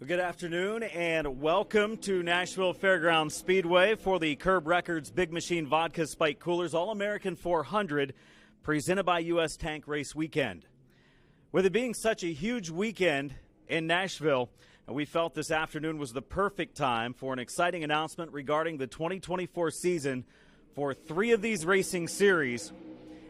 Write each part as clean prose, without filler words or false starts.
Good afternoon and welcome to Nashville Fairgrounds Speedway for the Curb Records Big Machine Vodka Spike Coolers All-American 400 presented by U.S. Tank Race Weekend. With it being such a huge weekend in Nashville, we felt this afternoon was the perfect time for an exciting announcement regarding the 2024 season for 3 of these racing series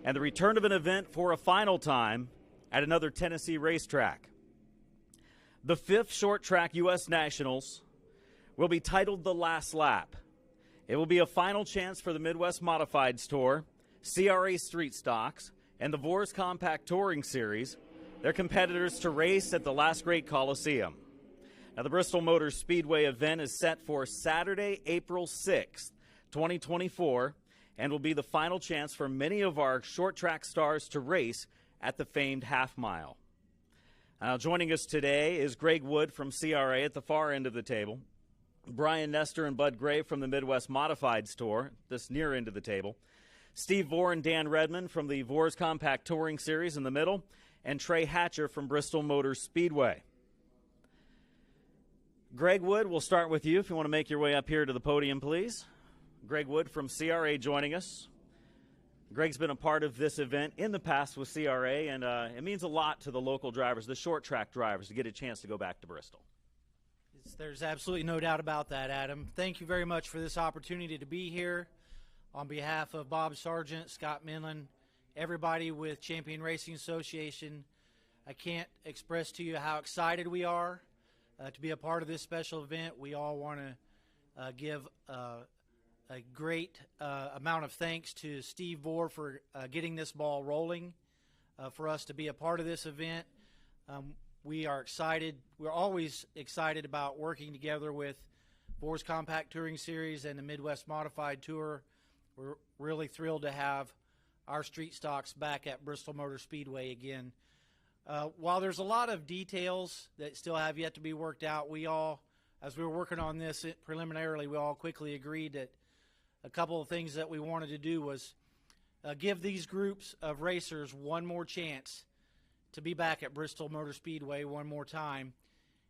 and the return of an event for a final time at another Tennessee racetrack. The 5th Short Track U.S. Nationals will be titled The Last Lap. It will be a final chance for the Midwest Modifieds Tour, CRA Street Stocks, and the Vores Compact Touring Series, their competitors to race at the Last Great Coliseum. Now, the Bristol Motor Speedway event is set for Saturday, April 6th, 2024, and will be the final chance for many of our short track stars to race at the famed half mile. Joining us today is Greg Wood from CRA at the far end of the table, Brian Nestor and Bud Gray from the Midwest Modifieds Tour, this near end of the table, Steve Vore and Dan Redmond from the Vores Compact Touring Series in the middle, and Trey Hatcher from Bristol Motor Speedway. Greg Wood, we'll start with you if you want to make your way up here to the podium, please. Greg Wood from CRA joining us. Greg's been a part of this event in the past with CRA, and it means a lot to the local drivers, the short track drivers, to get a chance to go back to Bristol. There's absolutely no doubt about that, Adam. Thank you very much for this opportunity to be here. On behalf of Bob Sargent, Scott Minlin, everybody with Champion Racing Association, I can't express to you how excited we are to be a part of this special event. We all want to give a great amount of thanks to Steve Vore for getting this ball rolling for us to be a part of this event. We are excited. We're always excited about working together with Vores Compact Touring Series and the Midwest Modified Tour. We're really thrilled to have our street stocks back at Bristol Motor Speedway again. While there's a lot of details that still have yet to be worked out, we all, as we were working on this preliminarily, we all quickly agreed that a couple of things that we wanted to do was give these groups of racers one more chance to be back at Bristol Motor Speedway one more time.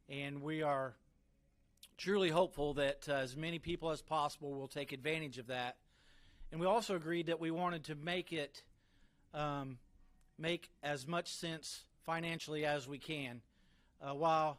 And we are truly hopeful that as many people as possible will take advantage of that. And we also agreed that we wanted to make it make as much sense financially as we can. While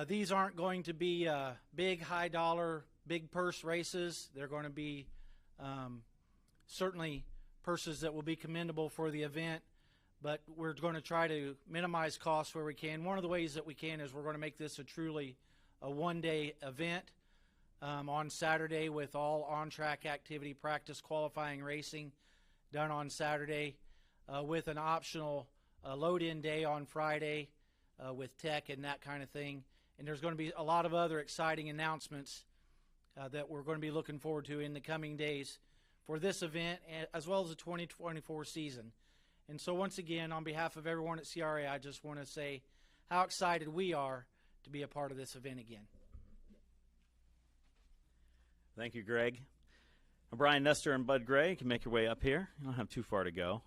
these aren't going to be big, high-dollar, big purse races, they're going to be certainly purses that will be commendable for the event, but we're going to try to minimize costs where we can. One of the ways that we can is we're going to make this a truly a one-day event on Saturday with all on-track activity, practice, qualifying, racing done on Saturday with an optional load-in day on Friday with tech and that kind of thing. And there's going to be a lot of other exciting announcements that we're going to be looking forward to in the coming days for this event as well as the 2024 season. And so once again, on behalf of everyone at CRA, I just want to say how excited we are to be a part of this event again. Thank you, Greg. Brian Nestor and Bud Gray, you can make your way up here. You don't have too far to go.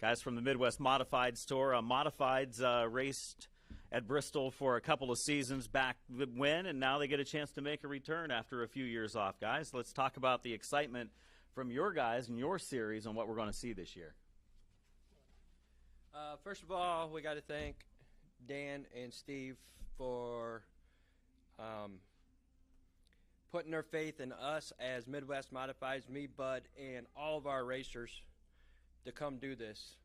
Guys from the Midwest Modifieds Tour. Modifieds raced at Bristol for a couple of seasons back when, and now they get a chance to make a return after a few years off. Guys, let's talk about the excitement from your guys and your series on what we're going to see this year. First of all, we got to thank Dan and Steve for putting their faith in us as Midwest Modifieds, me, Bud, and all of our racers to come do this.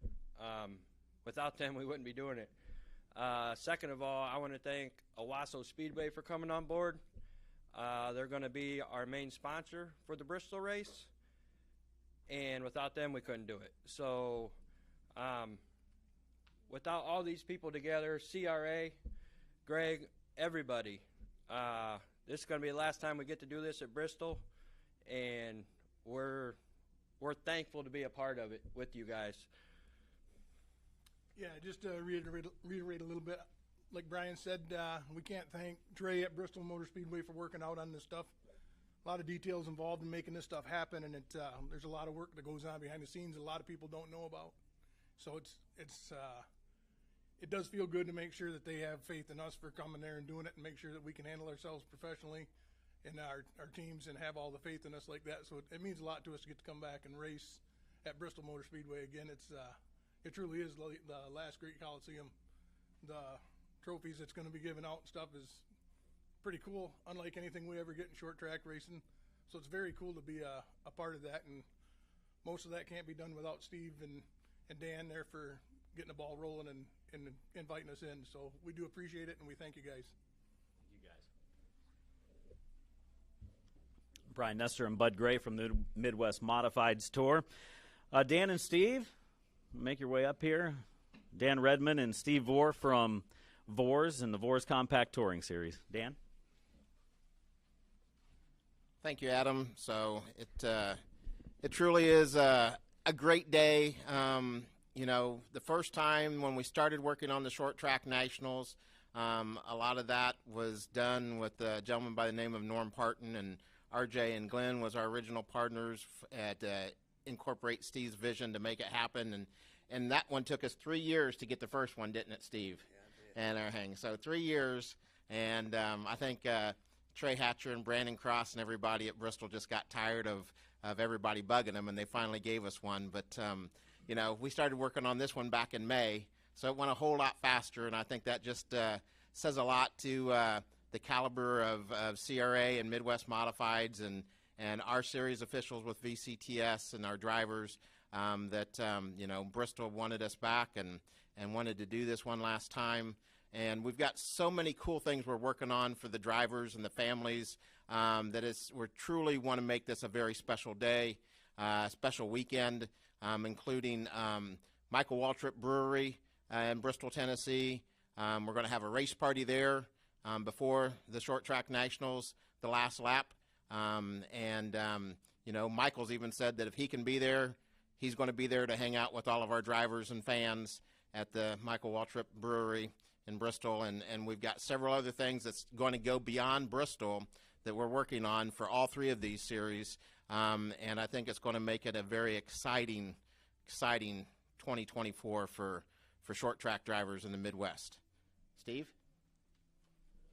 Without them, we wouldn't be doing it. Second of all, I want to thank Owasso Speedway for coming on board. They're going to be our main sponsor for the Bristol race, and without them, we couldn't do it. So without all these people together, CRA, Greg, everybody, this is going to be the last time we get to do this at Bristol, and we're thankful to be a part of it with you guys. Yeah, just to reiterate a little bit, like Brian said, we can't thank Trey at Bristol Motor Speedway for working out on this stuff. A lot of details involved in making this stuff happen, and there's a lot of work that goes on behind the scenes a lot of people don't know about. So it does feel good to make sure that they have faith in us for coming there and doing it, and make sure that we can handle ourselves professionally and our teams and have all the faith in us like that. So it means a lot to us to get to come back and race at Bristol Motor Speedway again. It truly is the last great Coliseum. The trophies that's going to be given out and stuff is pretty cool, unlike anything we ever get in short track racing. So it's very cool to be a part of that, and most of that can't be done without Steve and Dan there for getting the ball rolling and inviting us in. So we do appreciate it, and we thank you guys. You guys. Brian Nestor and Bud Gray from the Midwest Modifieds Tour. Dan and Steve, make your way up here. Dan Redmond and Steve Vore from Vores and the Vores Compact Touring Series. Dan? Thank you, Adam. So it truly is a great day. You know, the first time when we started working on the Short Track Nationals, a lot of that was done with a gentleman by the name of Norm Parton, and RJ and Glenn was our original partners at incorporate Steve's vision to make it happen. And that one took us 3 years to get the first one, didn't it, Steve? Yeah, and everything. So 3 years, and I think Trey Hatcher and Brandon Cross and everybody at Bristol just got tired of everybody bugging them, and they finally gave us one. But, you know, we started working on this one back in May, so it went a whole lot faster, and I think that just says a lot to the caliber of CRA and Midwest Modifieds and our series officials with VCTS and our drivers. You know, Bristol wanted us back and wanted to do this one last time. And we've got so many cool things we're working on for the drivers and the families we truly want to make this a very special day, special weekend, including Michael Waltrip Brewery in Bristol, Tennessee. We're going to have a race party there before the Short Track Nationals, the last lap. You know, Michael's even said that if he can be there, he's going to be there to hang out with all of our drivers and fans at the Michael Waltrip Brewery in Bristol. And we've got several other things that's going to go beyond Bristol that we're working on for all three of these series. And I think it's going to make it a very exciting 2024 for short track drivers in the Midwest. Steve?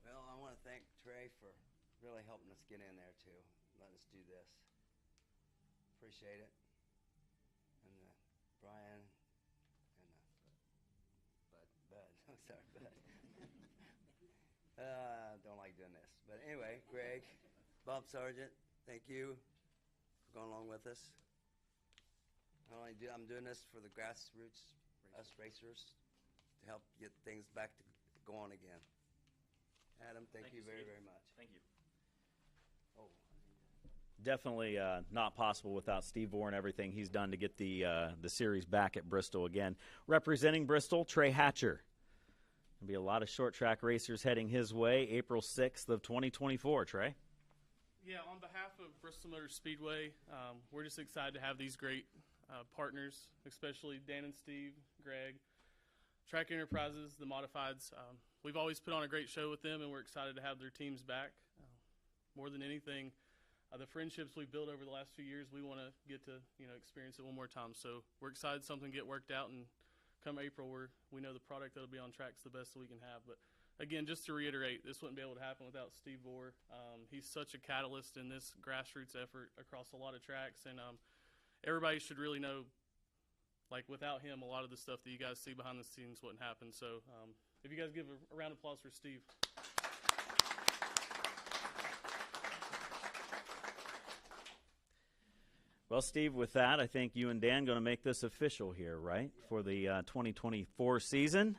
Well, I want to thank Trey for really helping us get in there, too. Let us do this. Appreciate it. And Brian and Bud. I'm sorry, Bud. Don't like doing this. But anyway, Greg, Bob Sargent, thank you for going along with us. I'm doing this for the grassroots, us racers, to help get things back to going again. Adam, thank you very, very much. Thank you. Oh. Definitely not possible without Steve Vore and everything he's done to get the series back at Bristol again. Representing Bristol, Trey Hatcher. There'll be a lot of short track racers heading his way April 6th of 2024. Trey? Yeah, on behalf of Bristol Motor Speedway, we're just excited to have these great partners, especially Dan and Steve, Greg, Track Enterprises, the Modifieds. We've always put on a great show with them, and we're excited to have their teams back. More than anything, the friendships we've built over the last few years, we want to get to experience it one more time. So we're excited something get worked out, and come April, we know the product that'll be on track is the best that we can have. But again, just to reiterate, this wouldn't be able to happen without Steve Vore. He's such a catalyst in this grassroots effort across a lot of tracks, and everybody should really know, like, without him, a lot of the stuff that you guys see behind the scenes wouldn't happen. So if you guys give a round of applause for Steve. Well, Steve, with that, I think you and Dan going to make this official here, right, for the 2024 season.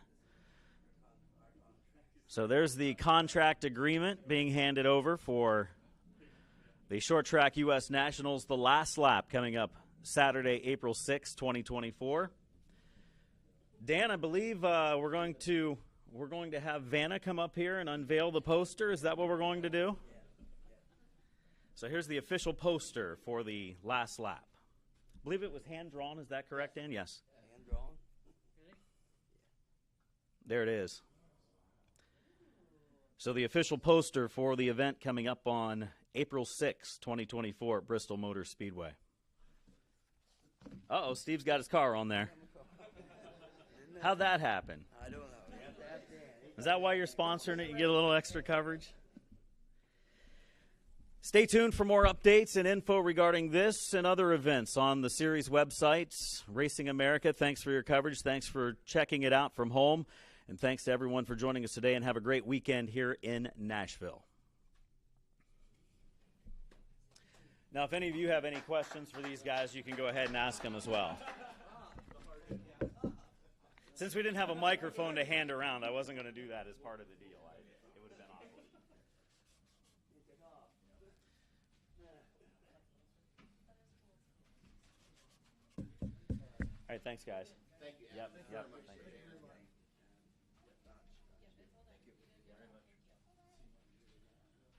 So there's the contract agreement being handed over for the Short Track U.S. Nationals, the last lap coming up Saturday, April 6, 2024. Dan, I believe we're going to have Vanna come up here and unveil the poster. Is that what we're going to do? So here's the official poster for the last lap. I believe it was hand-drawn. Is that correct, Dan? Yes. Hand-drawn. There it is. So the official poster for the event coming up on April 6, 2024 at Bristol Motor Speedway. Uh-oh, Steve's got his car on there. How'd that happen? I don't know. Is that why you're sponsoring it? You get a little extra coverage? Stay tuned for more updates and info regarding this and other events on the series websites. Racing America, thanks for your coverage. Thanks for checking it out from home. And thanks to everyone for joining us today, and have a great weekend here in Nashville. Now, if any of you have any questions for these guys, you can go ahead and ask them as well. Since we didn't have a microphone to hand around, I wasn't going to do that as part of the deal. It would have been awkward. All right, thanks, guys. Thank you. Yep. Thank you.